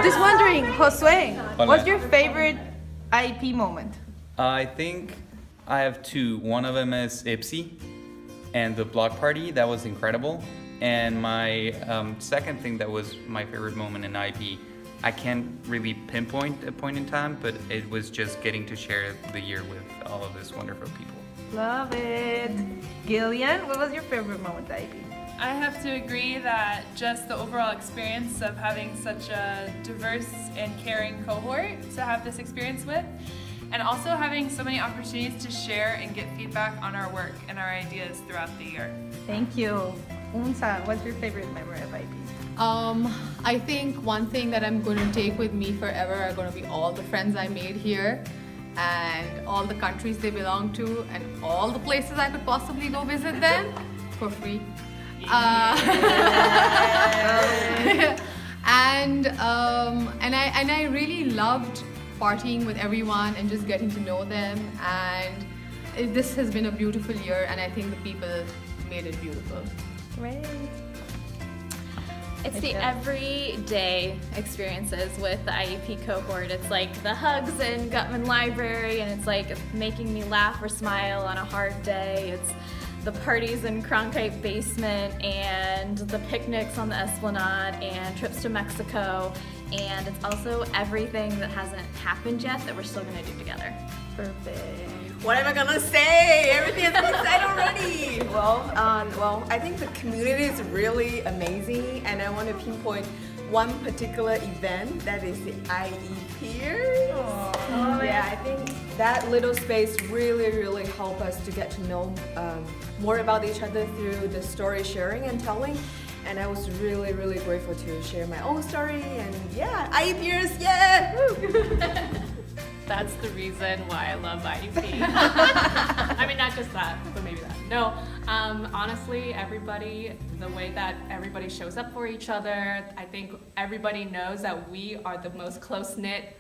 Just wondering, Josue, Hola. what's your favorite IEP moment? I think I have two. One of them is IPSI and the block party. That was incredible. And my second thing that was my favorite moment in IEP, I can't really pinpoint a point in time, but it was just getting to share the year with all of these wonderful people. Love it. Gillian, what was your favorite moment at IEP? I have to agree that just the overall experience of having such a diverse and caring cohort to have this experience with, and also having so many opportunities to share and get feedback on our work and our ideas throughout the year. Thank you. Unsa, what's your favorite memory of IEP? I think one thing that I'm going to take with me forever are going to be all the friends I made here and all the countries they belong to and all the places I could possibly go visit them for free. And I really loved partying with everyone and just getting to know them, and this has been a beautiful year, and I think the people made it beautiful. Great. It's the everyday experiences with the IEP cohort. It's like the hugs in Gutman Library, and it's like making me laugh or smile on a hard day. It's the parties in Cronkite Basement, and the picnics on the Esplanade, and trips to Mexico. And it's also everything that hasn't happened yet that we're still gonna do together. Perfect. What am I gonna say? Everything has been said already. Well, I think the community is really amazing, and I want to pinpoint one particular event, that is the IEPers. Yeah, I think that little space really helped us to get to know more about each other through the story sharing and telling. And I was really grateful to share my own story, and yeah, IEPers, yeah! Woo. That's the reason why I love IEP. I mean, not just that, but maybe that. No, honestly, everybody, the way that everybody shows up for each other, I think everybody knows that we are the most close-knit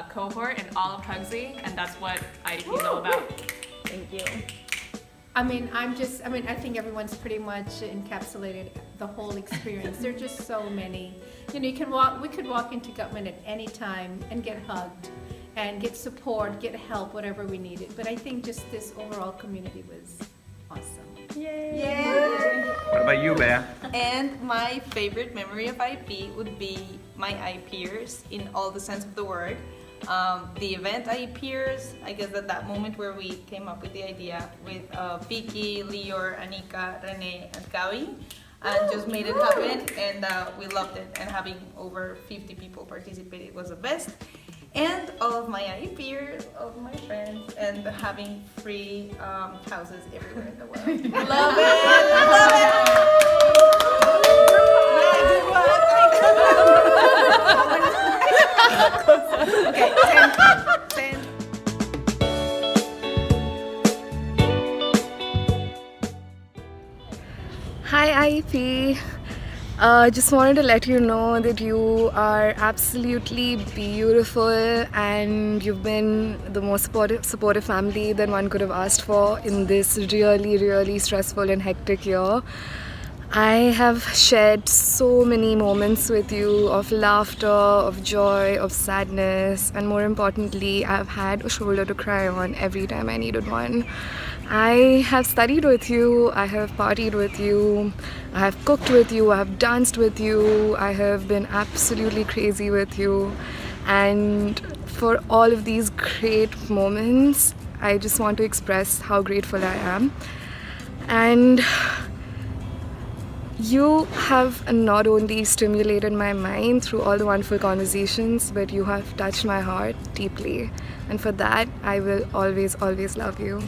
cohort in all of Hugsy, and that's what IEP is all about. Thank you. I think everyone's pretty much encapsulated the whole experience. There are just so many. We could walk into Gutman at any time and get hugged and get support, get help, whatever we needed. But I think just this overall community was awesome. Yay! What about you, Bea? And my favorite memory of IEP would be my IEPers in all the sense of the word. The event IEPers, I guess at that moment where we came up with the idea with Vicky, Lior, Anika, Rene, and Gabi, and just made it happen, and we loved it, and having over 50 people participate, it was the best. And all of my IEPers, all of my friends, and having free houses everywhere in the world. Love it! Love it! Okay, 10. Hi IEP. Just wanted to let you know that you are absolutely beautiful, and you've been the most supportive family that one could have asked for in this really stressful and hectic year. I have shared so many moments with you of laughter, of joy, of sadness, and more importantly, I've had a shoulder to cry on every time I needed one. I have studied with you, I have partied with you, I have cooked with you, I have danced with you, I have been absolutely crazy with you, and for all of these great moments, I just want to express how grateful I am. And you have not only stimulated my mind through all the wonderful conversations, but you have touched my heart deeply. And for that, I will always love you.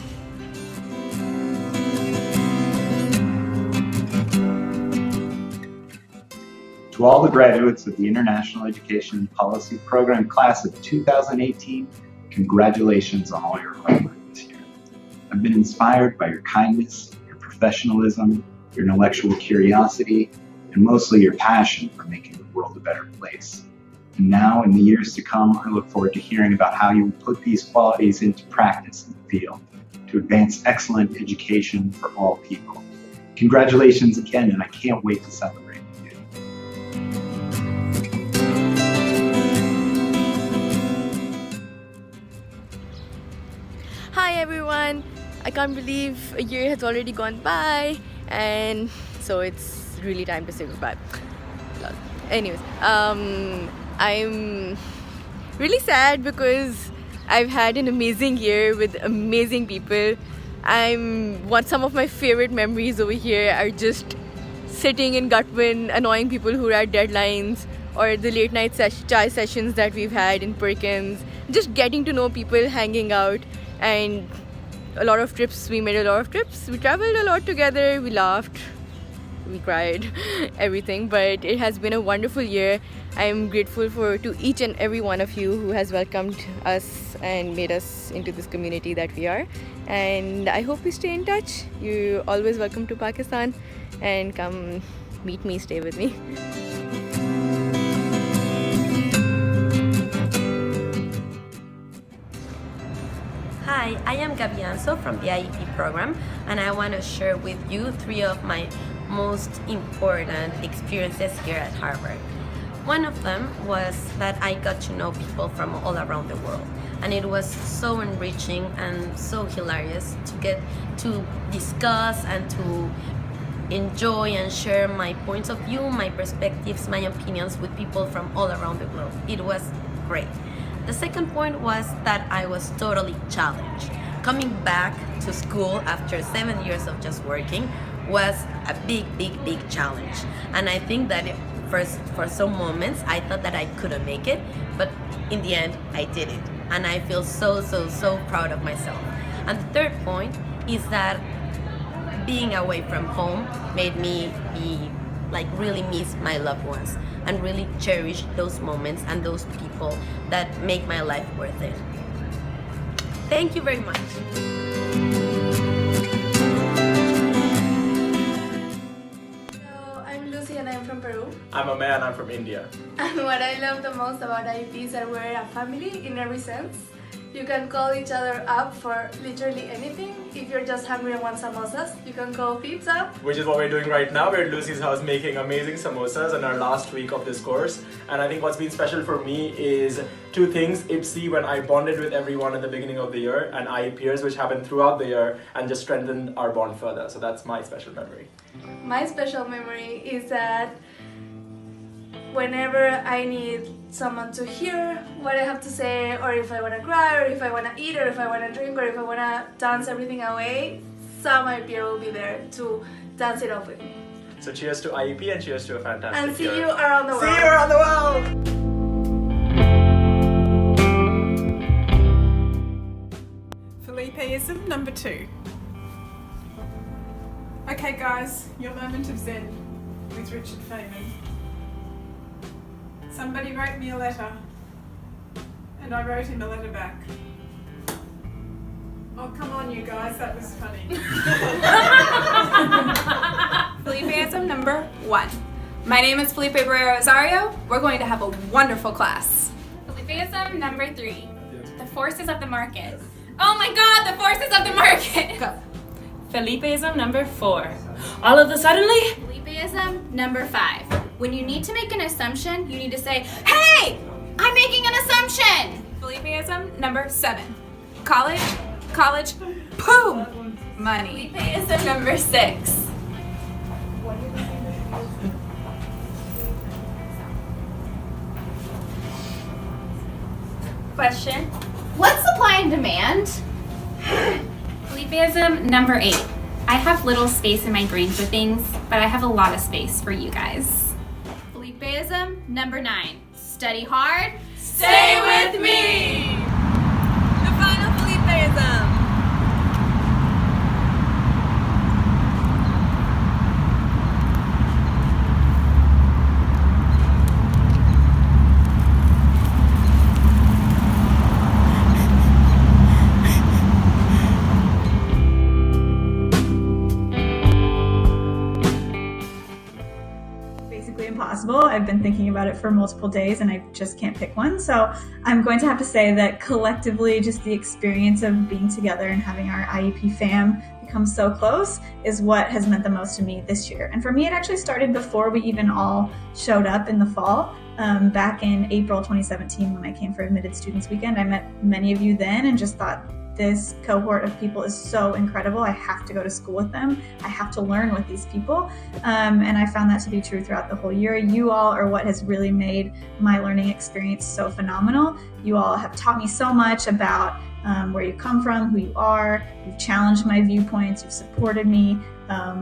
To all the graduates of the International Education Policy Program Class of 2018, congratulations on all your hard work this year. I've been inspired by your kindness, your professionalism, your intellectual curiosity, and mostly your passion for making the world a better place. And now, in the years to come, I look forward to hearing about how you will put these qualities into practice in the field to advance excellent education for all people. Congratulations again, and I can't wait to celebrate with you. everyone! I can't believe a year has already gone by, and so it's really time to say goodbye. Anyways, I'm really sad because I've had an amazing year with amazing people. Some of my favorite memories over here are just sitting in Gutman, annoying people who are at deadlines, or the late night chai sessions that we've had in Perkins, just getting to know people, hanging out, and a lot of trips. We made a lot of trips. We traveled a lot together. We laughed, we cried, everything. But it has been a wonderful year. I'm grateful to each and every one of you who has welcomed us and made us into this community that we are. And I hope we stay in touch. You're always welcome to Pakistan, and come meet me, stay with me. Hi, I am Gabianzo from the IEP program, and I want to share with you 3 of my most important experiences here at Harvard. One of them was that I got to know people from all around the world, and it was so enriching and so hilarious to get to discuss and to enjoy and share my points of view, my perspectives, my opinions with people from all around the world. It was great. The second point was that I was totally challenged. Coming back to school after 7 years of just working was a big challenge. And I think that for some moments I thought that I couldn't make it, but in the end I did it. And I feel so proud of myself. And the third point is that being away from home made me really miss my loved ones and really cherish those moments and those people that make my life worth it. Thank you very much. Hello, I'm Lucy and I'm from Peru. I'm a man, I'm from India. And what I love the most about IEP is that we're a family in every sense. You can call each other up for literally anything. If you're just hungry and want samosas, you can call pizza. Which is what we're doing right now. We're at Lucy's house making amazing samosas in our last week of this course. And I think what's been special for me is 2 things. IPSI, when I bonded with everyone at the beginning of the year, and IEPers, which happened throughout the year, and just strengthened our bond further. So that's my special memory. My special memory is that whenever I need someone to hear what I have to say, or if I want to cry, or if I want to eat, or if I want to drink, or if I want to dance everything away, some IPer will be there to dance it off with me. So cheers to IEP and cheers to a fantastic And see year. you around the world. See you around the world! Felipeism number 2. Okay guys, your moment of zen with Richard Feynman. Somebody wrote me a letter, and I wrote him a letter back. Oh, come on you guys, that was funny. Felipeism number 1. My name is Felipe Barrera Rosario. We're going to have a wonderful class. Felipeism number 3. The forces of the market. Oh my god, the forces of the market! Go. Felipeism number 4. All of a suddenly? Felipeism number 5. When you need to make an assumption, you need to say, hey, I'm making an assumption! Felipeism number 7. College, boom! Money. Felipeism number 6. Question. What's supply and demand? Felipeism number 8. I have little space in my brain for things, but I have a lot of space for you guys. Felipeism number 9. Study hard. Stay with me! The final Felipeism. Impossible. I've been thinking about it for multiple days and I just can't pick one. So I'm going to have to say that collectively, just the experience of being together and having our IEP fam become so close is what has meant the most to me this year. And for me, it actually started before we even all showed up in the fall. Back in April 2017 when I came for Admitted Students Weekend, I met many of you then and just thought, this cohort of people is so incredible. I have to go to school with them. I have to learn with these people. And I found that to be true throughout the whole year. You all are what has really made my learning experience so phenomenal. You all have taught me so much about where you come from, who you are. You've challenged my viewpoints. You've supported me.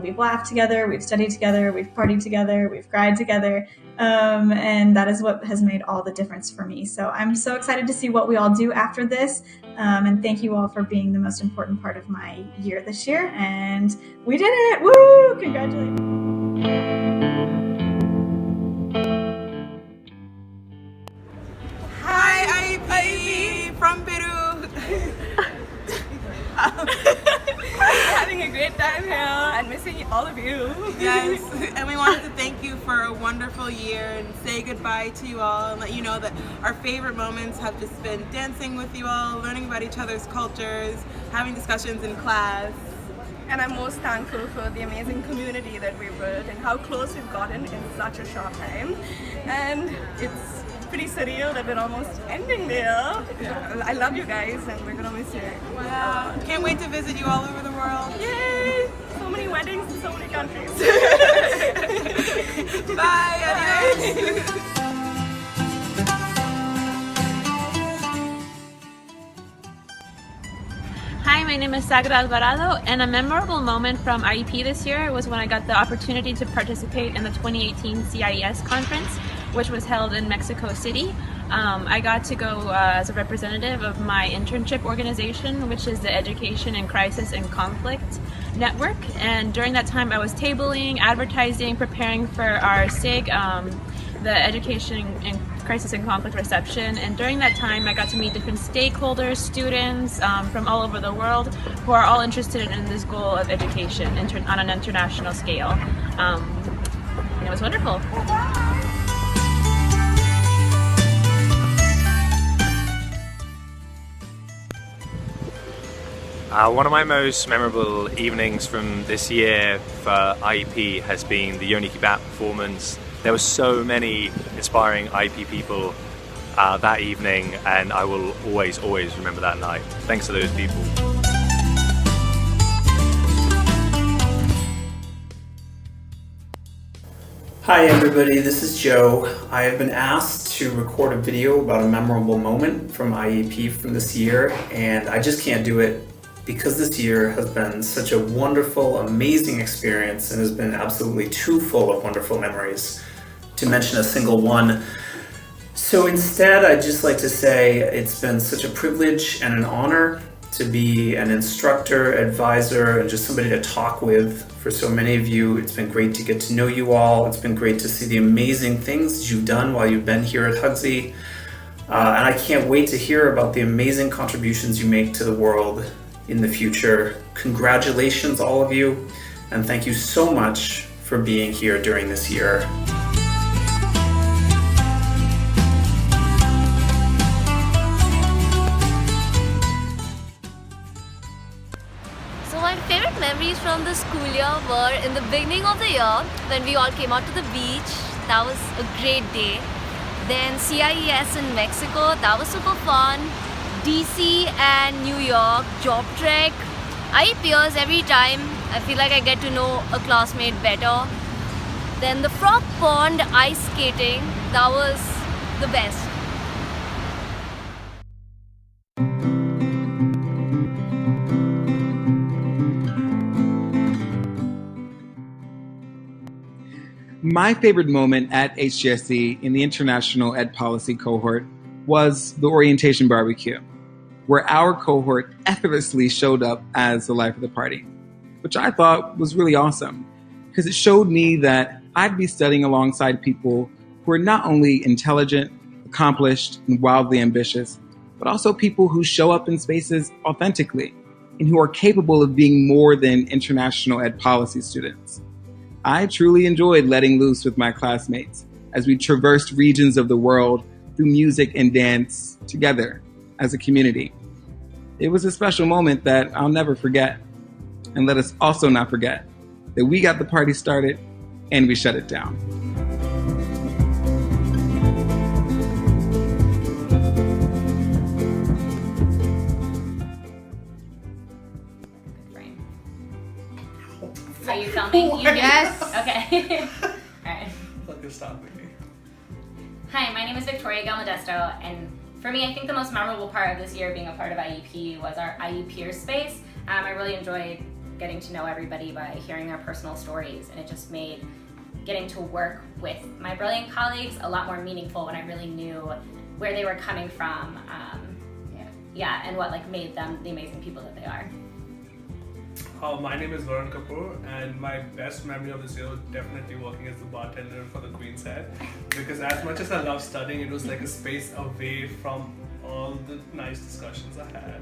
We've laughed together. We've studied together. We've partied together. We've cried together. And that is what has made all the difference for me. So I'm so excited to see what we all do after this. And thank you all for being the most important part of my year this year. And we did it! Woo! Congratulations. Hi, IEP from Peru. Having a great time here and missing all of you. Yes, and we wanted to thank you for a wonderful year and say goodbye to you all and let you know that our favorite moments have just been dancing with you all, learning about each other's cultures, having discussions in class. And I'm most thankful for the amazing community that we've built and how close we've gotten in such a short time. And it's pretty surreal that we're almost ending there. Yeah. I love you guys and we're gonna miss you. Yeah. Can't wait to visit you all over the world. Yay! So many weddings in so many countries. Bye, adios. Hi, my name is Sagra Alvarado, and a memorable moment from IEP this year was when I got the opportunity to participate in the 2018 CIES conference, which was held in Mexico City. I got to go as a representative of my internship organization, which is the Education in Crisis and Conflict Network. And during that time, I was tabling, advertising, preparing for our SIG, the Education in Crisis and Conflict reception. And during that time, I got to meet different stakeholders, students from all over the world who are all interested in this goal of education on an international scale. And it was wonderful. One of my most memorable evenings from this year for IEP has been the Yoni Kibat performance. There were so many inspiring IEP people that evening, and I will always remember that night. Thanks to those people. Hi everybody, this is Joe. I have been asked to record a video about a memorable moment from IEP from this year, and I just can't do it because this year has been such a wonderful, amazing experience and has been absolutely too full of wonderful memories to mention a single one. So instead, I'd just like to say it's been such a privilege and an honor to be an instructor, advisor, and just somebody to talk with for so many of you. It's been great to get to know you all. It's been great to see the amazing things that you've done while you've been here at HGSE. And I can't wait to hear about the amazing contributions you make to the world in the future. Congratulations, all of you, and thank you so much for being here during this year. So my favorite memories from the school year were in the beginning of the year when we all came out to the beach. That was a great day. Then CIES in Mexico, that was super fun. DC and New York, job trek. I peers every time. I feel like I get to know a classmate better. Then the frog pond ice skating, that was the best. My favorite moment at HGSE in the International Ed Policy cohort was the orientation barbecue, where our cohort effortlessly showed up as the life of the party, which I thought was really awesome because it showed me that I'd be studying alongside people who are not only intelligent, accomplished, and wildly ambitious, but also people who show up in spaces authentically and who are capable of being more than international ed policy students. I truly enjoyed letting loose with my classmates as we traversed regions of the world through music and dance together as a community. It was a special moment that I'll never forget. And let us also not forget that we got the party started and we shut it down. want me? Yes. Okay. Alright. Let me start with me. Hi, my name is Victoria Galmodesto, and for me, I think the most memorable part of this year being a part of IEP was our IEPers space. I really enjoyed getting to know everybody by hearing their personal stories, and it just made getting to work with my brilliant colleagues a lot more meaningful when I really knew where they were coming from, and what made them the amazing people that they are. My name is Varun Kapoor, and my best memory of this year was definitely working as the bartender for the Queen's Head, because as much as I love studying, it was like a space away from all the nice discussions I had,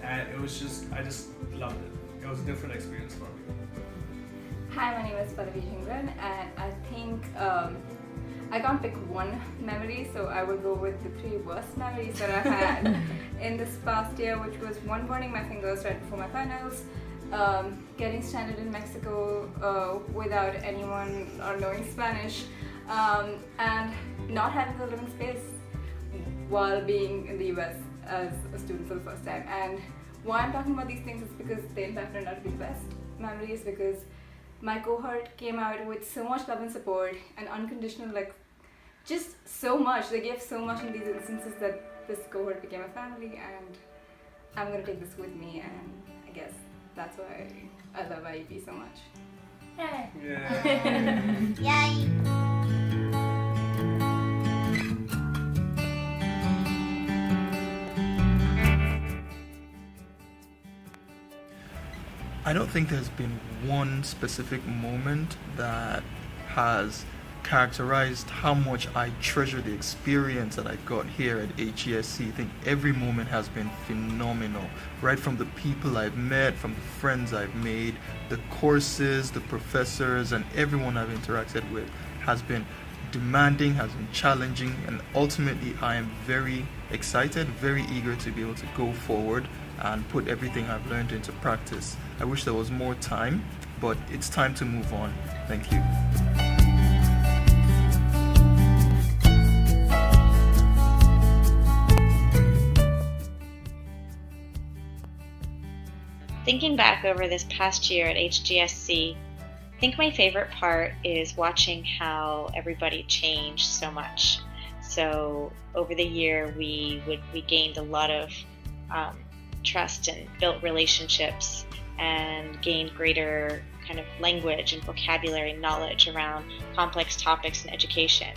and it was I just loved it. It was a different experience for me. Hi, my name is Pallavi Jhingran, and I think I can't pick one memory, so I will go with the 3 worst memories that I had in this past year, which was one, burning my fingers right before my finals, getting stranded in Mexico without anyone or knowing Spanish, and not having a living space while being in the US as a student for the first time. And why I'm talking about these things is because they in fact turned out to be the best memories, because my cohort came out with so much love and support and unconditional, just so much. They gave so much in these instances that this cohort became a family, and I'm gonna take this with me, and I guess that's why I love IEP so much. Yay! Yeah. Yay! I don't think there's been one specific moment that has characterized how much I treasure the experience that I got here at HGSE. I think every moment has been phenomenal, right from the people I've met, from the friends I've made, the courses, the professors, and everyone I've interacted with has been demanding, has been challenging, and ultimately I am very excited, very eager to be able to go forward and put everything I've learned into practice. I wish there was more time, but it's time to move on. Thank you. Thinking back over this past year at HGSE, I think my favorite part is watching how everybody changed so much. So over the year, we gained a lot of trust and built relationships and gained greater kind of language and vocabulary knowledge around complex topics in education.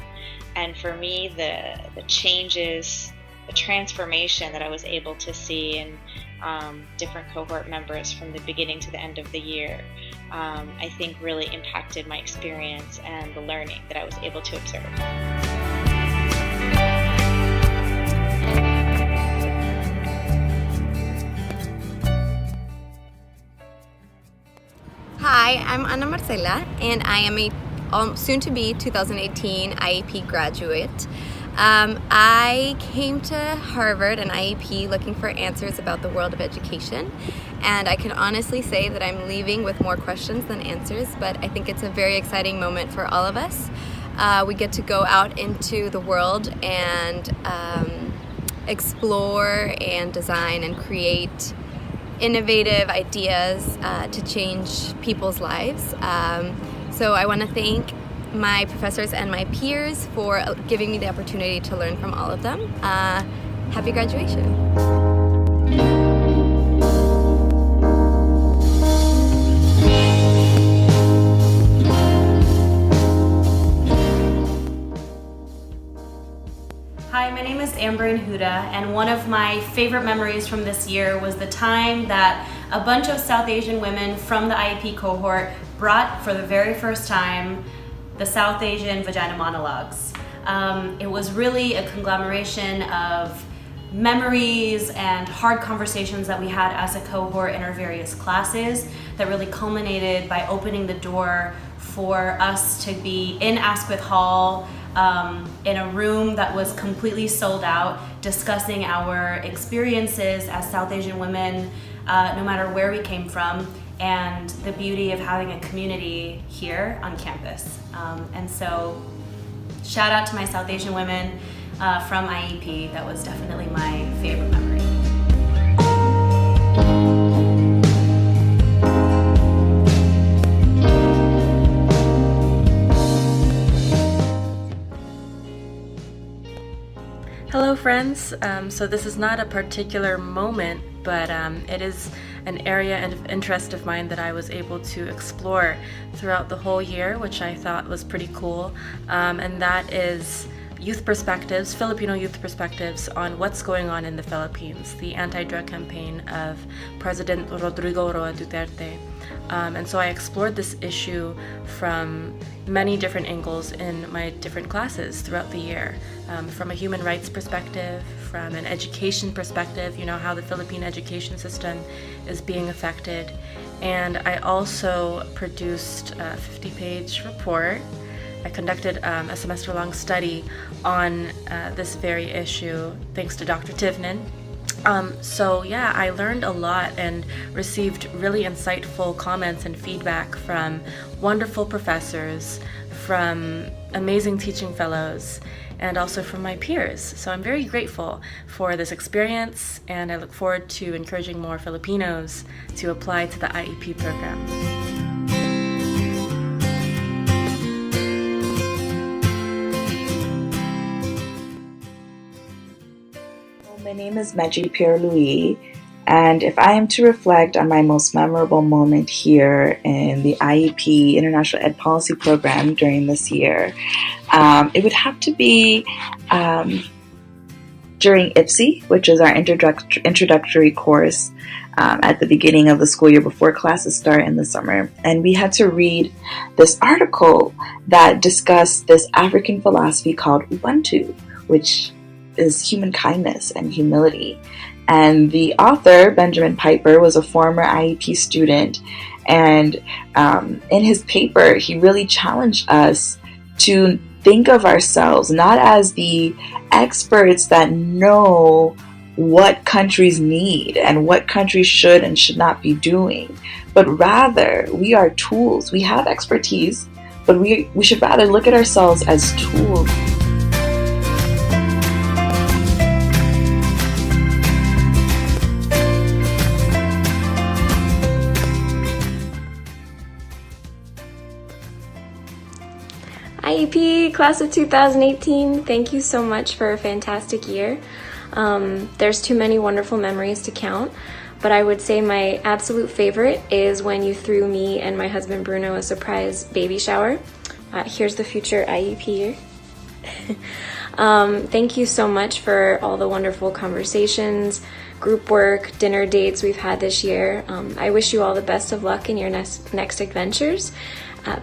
And for me, the changes, the transformation that I was able to see in different cohort members from the beginning to the end of the year, I think really impacted my experience and the learning that I was able to observe. Hi, I'm Ana Marcela, and I am a soon-to-be 2018 IEP graduate. I came to Harvard and IEP looking for answers about the world of education, and I can honestly say that I'm leaving with more questions than answers, but I think it's a very exciting moment for all of us. We get to go out into the world and explore and design and create innovative ideas to change people's lives. So I want to thank my professors and my peers for giving me the opportunity to learn from all of them. Happy graduation. Hi, my name is Amberine Huda, and one of my favorite memories from this year was the time that a bunch of South Asian women from the IEP cohort brought for the very first time the South Asian Vagina Monologues. It was really a conglomeration of memories and hard conversations that we had as a cohort in our various classes that really culminated by opening the door for us to be in Asquith Hall in a room that was completely sold out, discussing our experiences as South Asian women, no matter where we came from, and the beauty of having a community here on campus. And so, shout out to my South Asian women from IEP. That was definitely my favorite memory. friends. So this is not a particular moment, but it is an area of interest of mine that I was able to explore throughout the whole year, which I thought was pretty cool, and that is youth perspectives, Filipino youth perspectives on what's going on in the Philippines, the anti-drug campaign of President Rodrigo Roa Duterte. And so I explored this issue from many different angles in my different classes throughout the year. From a human rights perspective, from an education perspective, you know, how the Philippine education system is being affected. And I also produced a 50-page report. I conducted a semester-long study on this very issue, thanks to Dr. Tivnan. So yeah, I learned a lot and received really insightful comments and feedback from wonderful professors, from amazing teaching fellows, and also from my peers. So I'm very grateful for this experience, and I look forward to encouraging more Filipinos to apply to the IEP program. My name is Meji Pierre-Louis, and if I am to reflect on my most memorable moment here in the IEP International Ed Policy Program during this year, it would have to be during HGSE, which is our introductory course at the beginning of the school year before classes start in the summer. And we had to read this article that discussed this African philosophy called Ubuntu, which is human kindness and humility. And the author, Benjamin Piper, was a former IEP student, and in his paper he really challenged us to think of ourselves not as the experts that know what countries need and what countries should and should not be doing, but rather we are tools. We have expertise, but we should rather look at ourselves as tools. IEP class of 2018, thank you so much for a fantastic year. There's too many wonderful memories to count, but I would say my absolute favorite is when you threw me and my husband Bruno a surprise baby shower. Here's the future IEP year. Thank you so much for all the wonderful conversations, group work, dinner dates we've had this year. I wish you all the best of luck in your next adventures.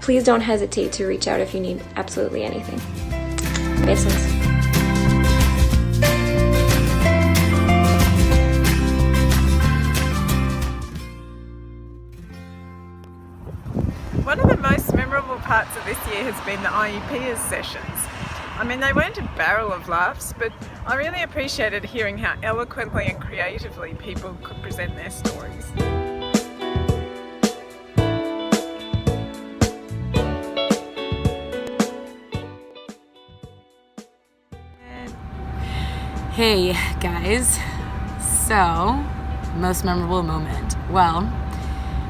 Please don't hesitate to reach out if you need absolutely anything. Besos. One of the most memorable parts of this year has been the IEPers sessions. I mean, they weren't a barrel of laughs, but I really appreciated hearing how eloquently and creatively people could present their stories. Hey guys, so most memorable moment. Well,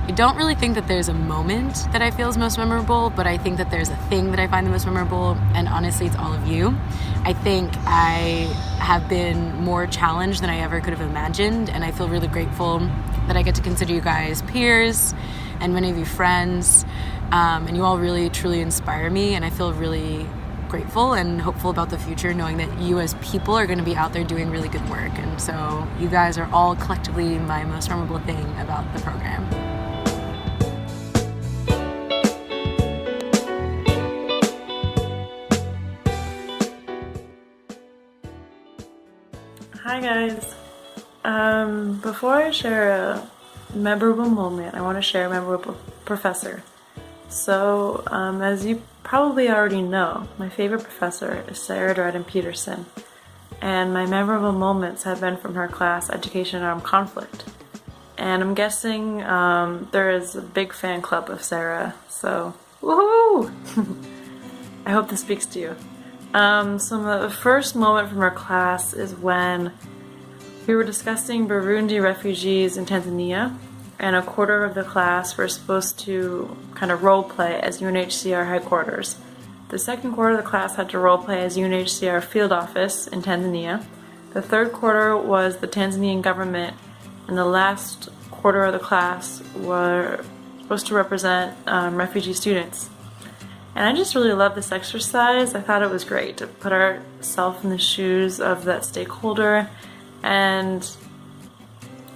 I don't really think that there's a moment that I feel is most memorable, but I think that there's a thing that I find the most memorable, and honestly it's all of you. I think I have been more challenged than I ever could have imagined, and I feel really grateful that I get to consider you guys peers and many of you friends, and you all really truly inspire me, and I feel really grateful and hopeful about the future, knowing that you as people are going to be out there doing really good work. And so you guys are all collectively my most memorable thing about the program. Hi guys. Before I share a memorable moment, I want to share a memorable professor. So, as you probably already know, my favorite professor is Sarah Dryden Peterson, and my memorable moments have been from her class, Education and Armed Conflict. And I'm guessing there is a big fan club of Sarah, so woohoo! I hope this speaks to you. So the first moment from her class is when we were discussing Burundi refugees in Tanzania, and a quarter of the class were supposed to kind of role play as UNHCR headquarters. The second quarter of the class had to role play as UNHCR field office in Tanzania, The third quarter was the Tanzanian government, and the last quarter of the class were supposed to represent refugee students. And I just really loved this exercise. I thought it was great to put ourselves in the shoes of that stakeholder and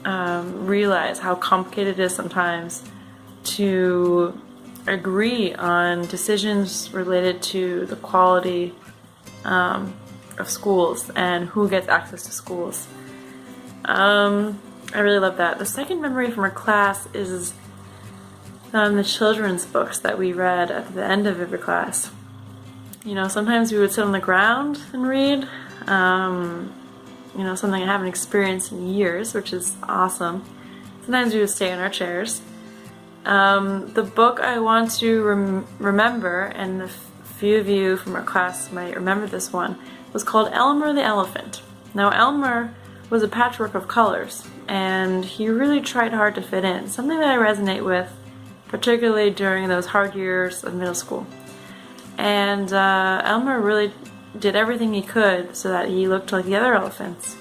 realize how complicated it is sometimes to agree on decisions related to the quality of schools and who gets access to schools. I really love that. The second memory from our class is the children's books that we read at the end of every class. You know, sometimes we would sit on the ground and read. You know, something I haven't experienced in years, which is awesome. Sometimes we would stay in our chairs. The book I want to remember, and the few of you from our class might remember this one, was called Elmer the Elephant. Now, Elmer was a patchwork of colors, and he really tried hard to fit in, something that I resonate with, particularly during those hard years of middle school. And Elmer really did everything he could so that he looked like the other elephants.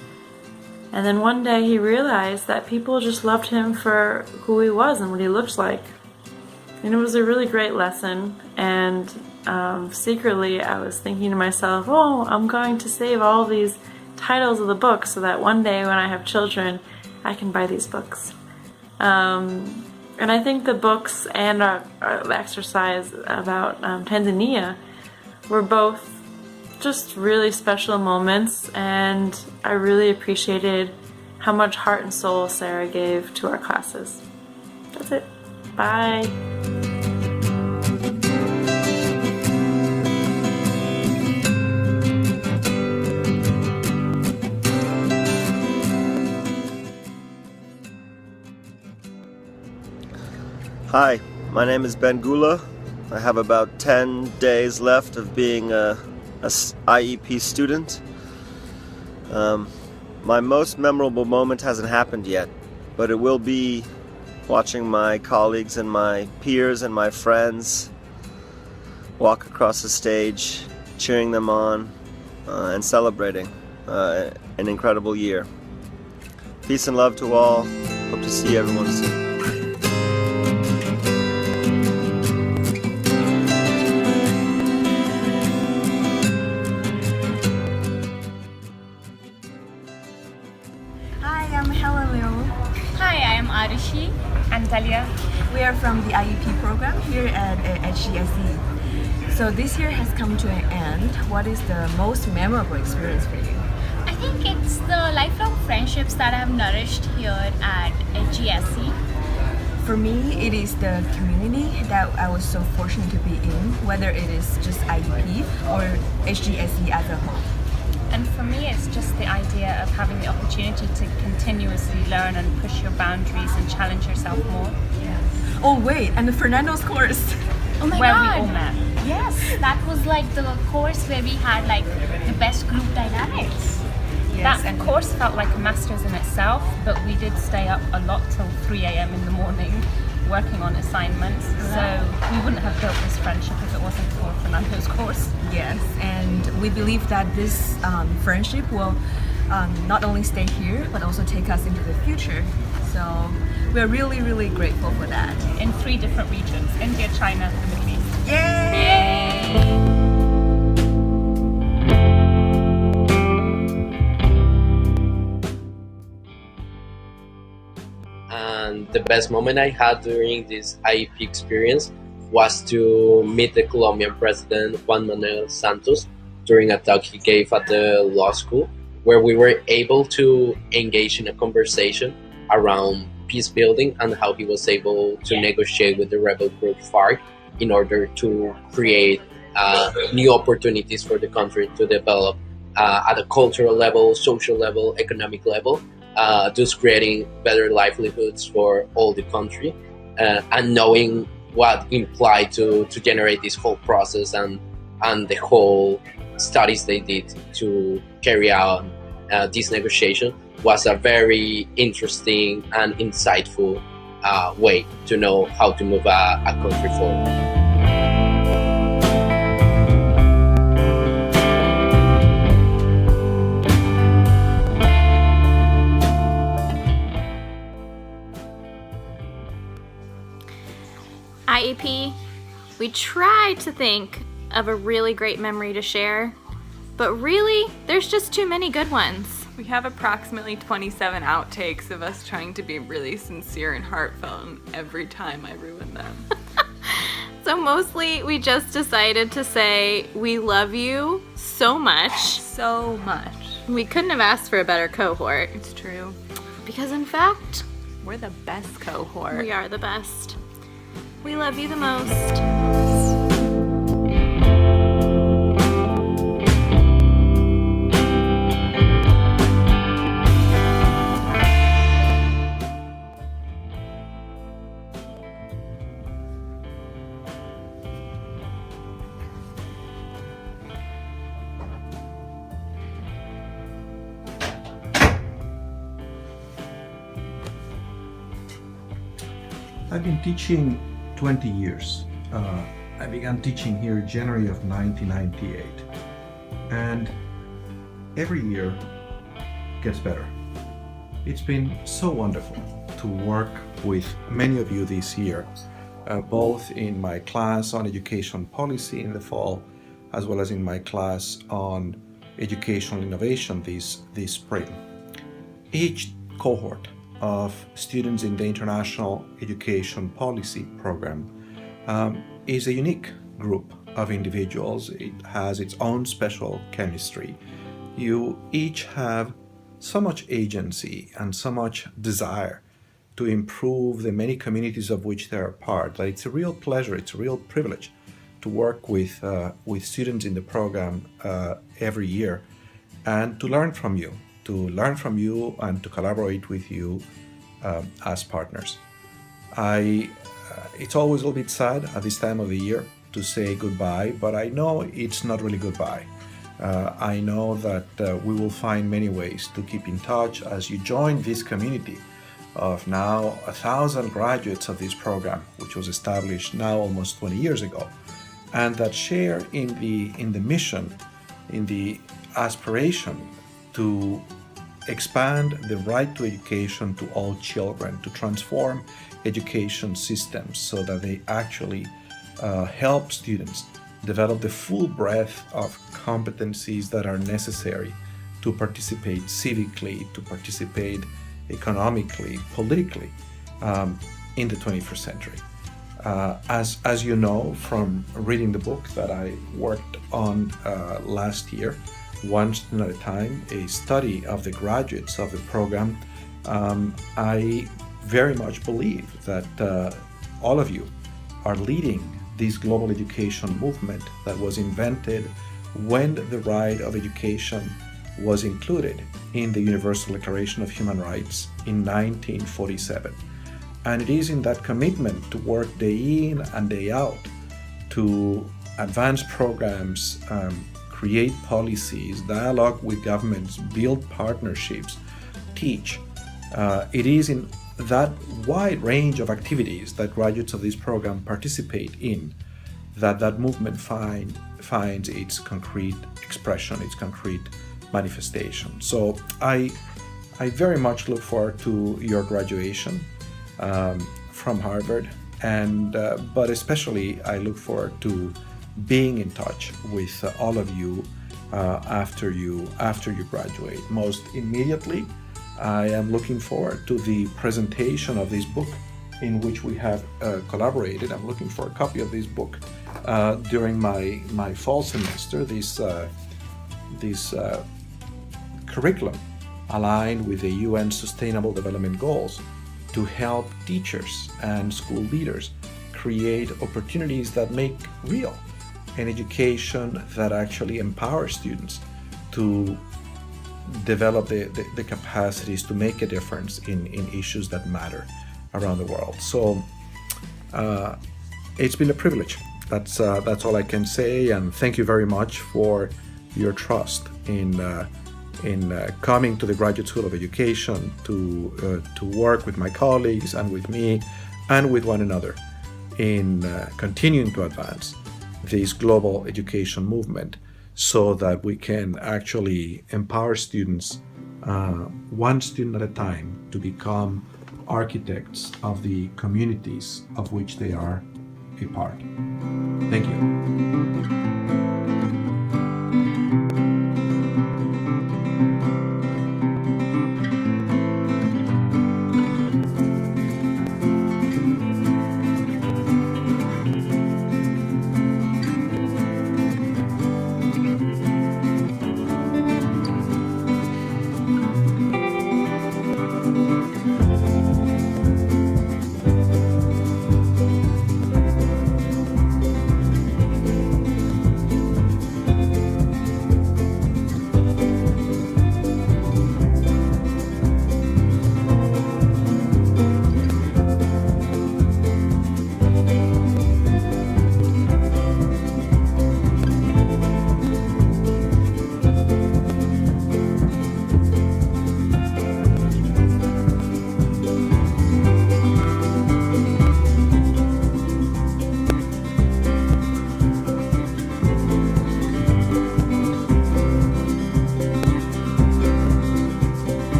And then one day he realized that people just loved him for who he was and what he looked like. And it was a really great lesson, and secretly I was thinking to myself, oh, I'm going to save all these titles of the books so that one day when I have children I can buy these books. And I think the books and our exercise about Tanzania were both just really special moments, and I really appreciated how much heart and soul Sarah gave to our classes. That's it. Bye. Hi, my name is Ben Gula. I have about 10 days left of being a IEP student. My most memorable moment hasn't happened yet, but it will be watching my colleagues and my peers and my friends walk across the stage, cheering them on, and celebrating an incredible year. Peace and love to all. Hope to see everyone soon. Arishi and Talia. We are from the IEP program here at HGSE. So this year has come to an end. What is the most memorable experience for you? I think it's the lifelong friendships that I've nourished here at HGSE. For me, it is the community that I was so fortunate to be in, whether it is just IEP or HGSE as a whole. And for me, it's just the idea of having the opportunity to continuously learn and push your boundaries and challenge yourself more. Yeah. Oh wait, and the Fernando's course. Oh my where God. we all met. Yes, that was like the course where we had like the best group dynamics. Yes, That course felt like a master's in itself, but we did stay up a lot till 3 a.m. in the morning working on assignments. So we wouldn't have built this friendship if it wasn't for Fernando's course. Yes, and we believe that this friendship will not only stay here, but also take us into the future. So we're really, really grateful for that. In 3 different regions, India, China, the Middle East. Yay! And the best moment I had during this IEP experience was to meet the Colombian president Juan Manuel Santos during a talk he gave at the law school, where we were able to engage in a conversation around peace building and how he was able to negotiate with the rebel group FARC in order to create new opportunities for the country to develop at a cultural level, social level, economic level, thus creating better livelihoods for all the country, and knowing what implied to generate this whole process and the whole studies they did to carry out this negotiation was a very interesting and insightful way to know how to move a country forward. we tried to think of a really great memory to share, but really, there's just too many good ones. We have approximately 27 outtakes of us trying to be really sincere and heartfelt, and every time I ruin them. So mostly we just decided to say we love you so much. So much. We couldn't have asked for a better cohort. It's true. Because in fact, we're the best cohort. We are the best. We love you the most. I've been teaching 20 years. I began teaching here January of 1998. And every year gets better. It's been so wonderful to work with many of you this year, both in my class on education policy in the fall, as well as in my class on educational innovation this spring. Each cohort of students in the International Education Policy Program is a unique group of individuals. It has its own special chemistry. You each have so much agency and so much desire to improve the many communities of which they're a part that it's a real pleasure, it's a real privilege to work with students in the program every year and to learn from you. And to collaborate with you as partners. It's always a little bit sad at this time of the year to say goodbye, but I know it's not really goodbye. I know that we will find many ways to keep in touch as you join this community of now 1,000 graduates of this program, which was established now almost 20 years ago, and that share in the mission, in the aspiration to expand the right to education to all children, to transform education systems so that they actually help students develop the full breadth of competencies that are necessary to participate civically, to participate economically, politically in the 21st century. As you know from reading the book that I worked on last year, One Student at a Time, a study of the graduates of the program, I very much believe that all of you are leading this global education movement that was invented when the right of education was included in the Universal Declaration of Human Rights in 1947. And it is in that commitment to work day in and day out to advance programs, create policies, dialogue with governments, build partnerships, teach. It is in that wide range of activities that graduates of this program participate in that movement finds its concrete expression, its concrete manifestation. So I very much look forward to your graduation from Harvard, and but especially I look forward to being in touch with all of you after you graduate. Most immediately, I am looking forward to the presentation of this book in which we have collaborated. I'm looking for a copy of this book during my fall semester. This curriculum aligned with the UN Sustainable Development Goals to help teachers and school leaders create opportunities that make real an education that actually empowers students to develop the capacities to make a difference in issues that matter around the world. So it's been a privilege. That's all I can say, and thank you very much for your trust in coming to the Graduate School of Education to work with my colleagues and with me and with one another in continuing to advance this global education movement so that we can actually empower students one student at a time to become architects of the communities of which they are a part. Thank you.